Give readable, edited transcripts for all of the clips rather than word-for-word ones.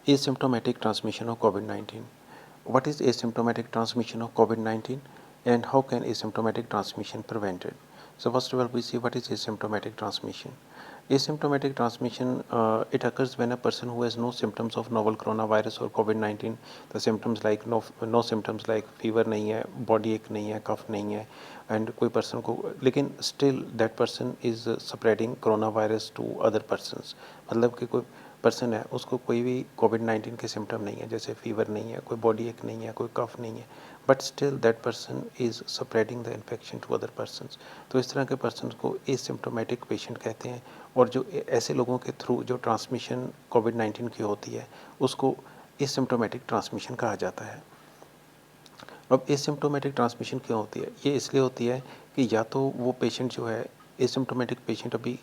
Asymptomatic transmission of COVID-19. What is asymptomatic transmission of COVID-19 and how can asymptomatic transmission prevented? So first of all, we see what is asymptomatic transmission. Asymptomatic transmission, it occurs when a person who has no symptoms of novel coronavirus or COVID-19, the symptoms like no symptoms like fever नहीं है, body ache नहीं है, cough नहीं है, and कोई person को लेकिन still that person is spreading coronavirus to other persons. मतलब कि कोई पर्सन है उसको कोई भी कोविड-19 के सिम्टम नहीं है, जैसे फीवर नहीं है, कोई बॉडी एक नहीं है, कोई कफ नहीं है, but still that person is spreading the infection to other persons. तो इस तरह के पर्सन को एसिम्प्टोमेटिक पेशेंट कहते हैं। और जो ऐसे लोगों के थ्रू जो ट्रांसमिशन कोविड-19 की होती है उसको एसिम्प्टोमेटिक ट्रांसमिशन कहा जाता है। अब एसिम्प्टोमेटिक ट्रांसमिशन क्यों होती है? ये इसलिए होती है कि या तो वो पेशेंट जो है एसिम्प्टोमेटिक पेशेंट अभी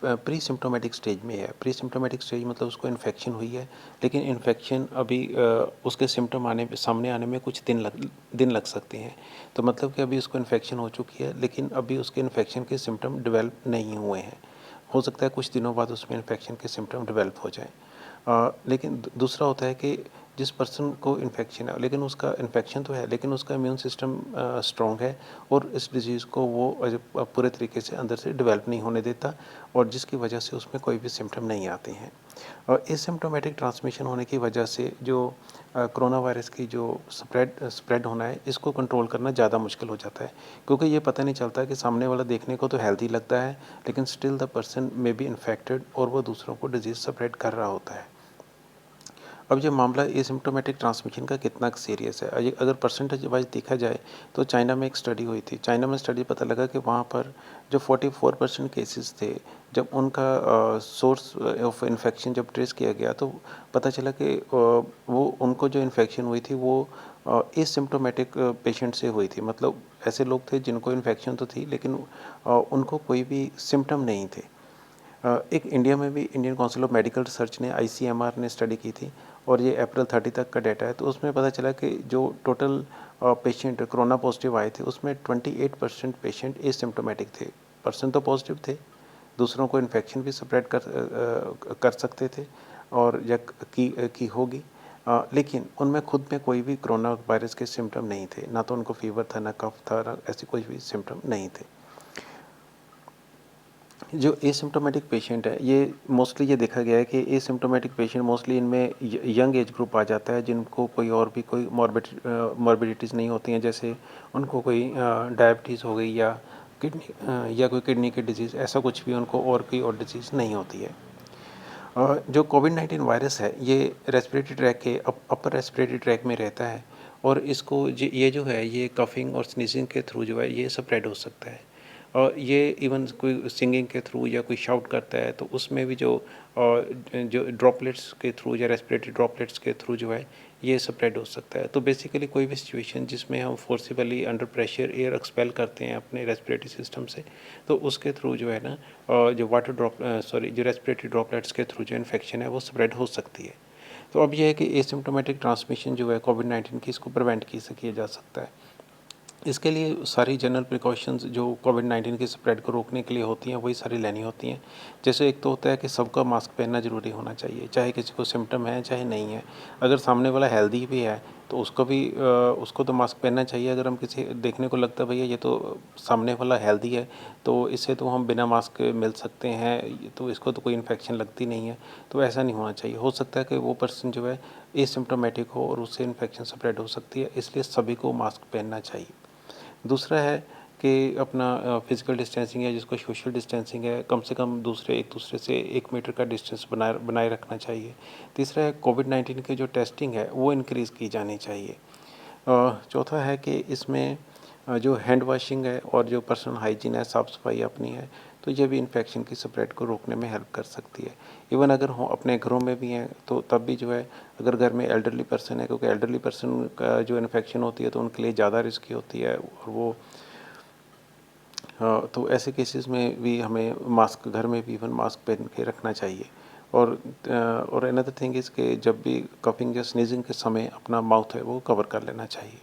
प्री सिम्प्टोमेटिक स्टेज में है। प्री सिम्प्टोमेटिक स्टेज मतलब उसको इन्फेक्शन हुई है, लेकिन इन्फेक्शन अभी उसके सिम्टम सामने आने में कुछ दिन लग सकते हैं। तो मतलब कि अभी उसको इन्फेक्शन हो चुकी है, लेकिन अभी उसके इन्फेक्शन के सिम्टम डेवलप नहीं हुए हैं। हो सकता है कुछ दिनों बाद उसमें इन्फेक्शन के सिम्टम डेवलप हो जाएँ। लेकिन दूसरा होता है कि जिस पर्सन को इन्फेक्शन है, लेकिन उसका इन्फेक्शन तो है, लेकिन उसका इम्यून सिस्टम स्ट्रॉन्ग है और इस डिज़ीज़ को वो पूरे तरीके से अंदर से डेवलप नहीं होने देता, और जिसकी वजह से उसमें कोई भी सिम्टम नहीं आते हैं। और एसिम्प्टोमेटिक ट्रांसमिशन होने की वजह से जो कोरोना वायरस की जो स्प्रेड होना है, इसको कंट्रोल करना ज़्यादा मुश्किल हो जाता है, क्योंकि ये पता नहीं चलता कि सामने वाला देखने को तो हेल्दी लगता है, लेकिन still the person may be infected और वो दूसरों को डिजीज़ स्प्रेड कर रहा होता है। अब ये मामला एसिम्प्टोमेटिक ट्रांसमिशन का कितना सीरियस है, अगर परसेंटेज वाइज देखा जाए तो चाइना में एक स्टडी हुई थी। चाइना में स्टडी पता लगा कि वहाँ पर जो 44% केसेस थे, जब उनका सोर्स ऑफ इन्फेक्शन जब ट्रेस किया गया तो पता चला कि वो उनको जो इन्फेक्शन हुई थी वो एसिम्प्टोमेटिक पेशेंट से हुई थी। मतलब ऐसे लोग थे जिनको इन्फेक्शन तो थी, लेकिन उनको कोई भी सिम्टम नहीं थे। एक इंडिया में भी Indian council of medical research ने ICMR ने स्टडी की थी, और ये अप्रैल 30 तक का डेटा है। तो उसमें पता चला कि जो टोटल पेशेंट कोरोना पॉजिटिव आए थे उसमें 28% पेशेंट एसिम्प्टोमेटिक थे। पर्सन तो पॉजिटिव थे, दूसरों को इन्फेक्शन भी स्प्रेड कर सकते थे और या की होगी, लेकिन उनमें खुद में कोई भी कोरोना वायरस के सिम्टम नहीं थे। ना तो उनको फीवर था, ना कफ था, ना ऐसे कोई भी सिम्टम नहीं थे। जो एसिम्प्टोमेटिक पेशेंट है, ये मोस्टली ये देखा गया है कि एसिम्प्टोमेटिक पेशेंट मोस्टली इनमें यंग एज ग्रुप आ जाता है, जिनको कोई और भी कोई मॉर्बिडिटीज़ नहीं होती हैं, जैसे उनको कोई डायबिटीज़ हो गई या कोई किडनी की डिजीज़, ऐसा कुछ भी उनको और कोई और डिजीज़ नहीं होती है। जो कोविड-19 वायरस है ये रेस्पिरेटरी ट्रैक के अपर रेस्पिरेटरी ट्रैक में रहता है, और इसको ये जो है ये कफिंग और स्नीजिंग के थ्रू जो है ये स्प्रेड हो सकता है। और ये इवन कोई सिंगिंग के थ्रू या कोई शाउट करता है तो उसमें भी जो ड्रॉपलेट्स के थ्रू या रेस्पिरेटरी ड्रॉपलेट्स के थ्रू जो है ये स्प्रेड हो सकता है। तो बेसिकली कोई भी सिचुएशन जिसमें हम forcibly under pressure air expel करते हैं अपने रेस्पिरेटरी सिस्टम से, तो उसके थ्रू जो है ना जो जो रेस्पिरेटरी ड्रॉपलेट्स के थ्रू जो इन्फेक्शन है वो स्प्रेड हो सकती है। तो अब ये है कि एसिम्प्टोमेटिक ट्रांसमिशन जो है कोविड-19 की, इसको प्रिवेंट कैसे किया जा सकता है। इसके लिए सारी जनरल प्रिकॉशंस जो कोविड-19 के स्प्रेड को रोकने के लिए होती हैं वही सारी लेनी होती हैं। जैसे एक तो होता है कि सबका मास्क पहनना ज़रूरी होना चाहिए, चाहे किसी को सिम्टम है चाहे नहीं है। अगर सामने वाला हेल्दी भी है तो उसको तो मास्क पहनना चाहिए। अगर हम किसी देखने को लगता है भैया ये तो सामने वाला हेल्दी है तो इससे तो हम बिना मास्क के मिल सकते हैं, तो इसको तो कोई इन्फेक्शन लगती नहीं है, तो ऐसा नहीं होना चाहिए। हो सकता है कि वो पर्सन जो है एसिम्प्टोमेटिक हो और उससे इन्फेक्शन स्प्रेड हो सकती है, इसलिए सभी को मास्क पहनना चाहिए। दूसरा है कि अपना फिजिकल डिस्टेंसिंग है, जिसको सोशल डिस्टेंसिंग है, कम से कम एक दूसरे से 1 मीटर का डिस्टेंस बनाए रखना चाहिए। तीसरा है कोविड-19 की जो टेस्टिंग है वो इंक्रीज़ की जानी चाहिए। चौथा है कि इसमें जो हैंड वॉशिंग है और जो पर्सनल हाइजीन है, साफ़ सफाई अपनी है, तो ये भी इन्फेक्शन की स्प्रेड को रोकने में हेल्प कर सकती है। इवन अगर हो अपने घरों में भी हैं तो तब भी जो है, अगर घर में एल्डरली पर्सन है, क्योंकि एल्डरली पर्सन का जो इन्फेक्शन होती है तो उनके लिए ज़्यादा रिस्की होती है, और वो तो ऐसे केसेस में भी हमें मास्क घर में भी इवन मास्क पहन के रखना चाहिए। और अनदर थिंग इज़ कि जब भी कफिंग या स्नीजिंग के समय अपना माउथ है वो कवर कर लेना चाहिए।